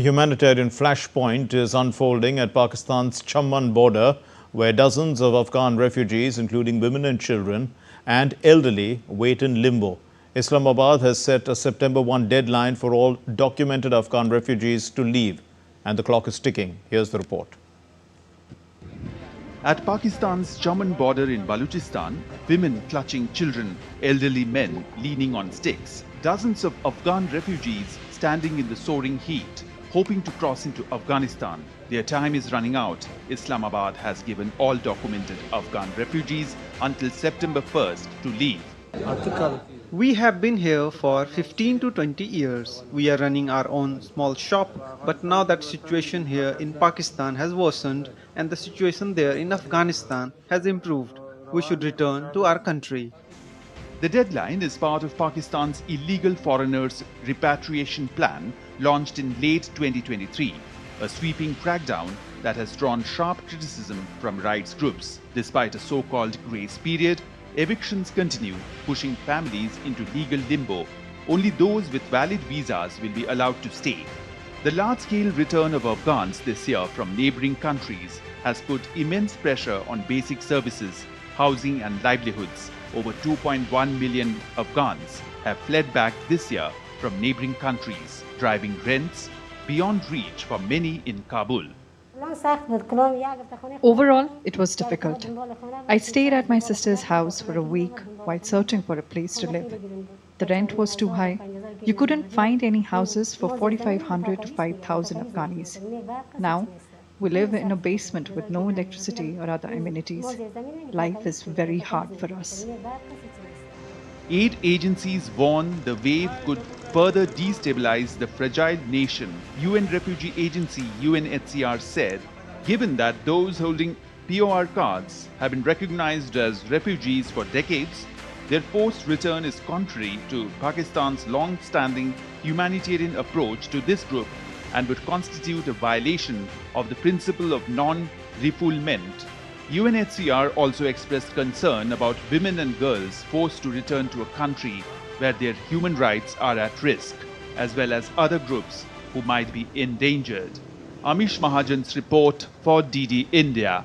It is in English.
A humanitarian flashpoint is unfolding at Pakistan's Chamman border, where dozens of Afghan refugees, including women and children and elderly, wait in limbo. Islamabad has set a September 1 deadline for all documented Afghan refugees to leave, and the clock is ticking. Here's the report. At Pakistan's Chamman border in Balochistan, women clutching children, elderly men leaning on sticks, dozens of Afghan refugees standing in the soaring heat, hoping to cross into Afghanistan. Their time is running out. Islamabad has given all documented Afghan refugees until September 1st to leave. We have been here for 15 to 20 years. We are running our own small shop, but now that situation here in Pakistan has worsened and the situation there in Afghanistan has improved. We should return to our country. The deadline is part of Pakistan's illegal foreigners repatriation plan launched in late 2023, a sweeping crackdown that has drawn sharp criticism from rights groups. Despite a so-called grace period, evictions continue, pushing families into legal limbo. Only those with valid visas will be allowed to stay. The large-scale return of Afghans this year from neighboring countries has put immense pressure on basic services, housing and livelihoods. Over 2.1 million Afghans have fled back this year from neighboring countries, driving rents beyond reach for many in Kabul. Overall, it was difficult. I stayed at my sister's house for a week while searching for a place to live. The rent was too high. You couldn't find any houses for 4,500 to 5,000 Afghanis. Now, we live in a basement with no electricity or other amenities. Life is very hard for us. Aid agencies warn the wave could further destabilize the fragile nation. UN Refugee Agency UNHCR said, given that those holding POR cards have been recognized as refugees for decades, their forced return is contrary to Pakistan's long-standing humanitarian approach to this group and would constitute a violation of the principle of non-refoulement. UNHCR also expressed concern about women and girls forced to return to a country where their human rights are at risk, as well as other groups who might be endangered. Amish Mahajan's report for DD India.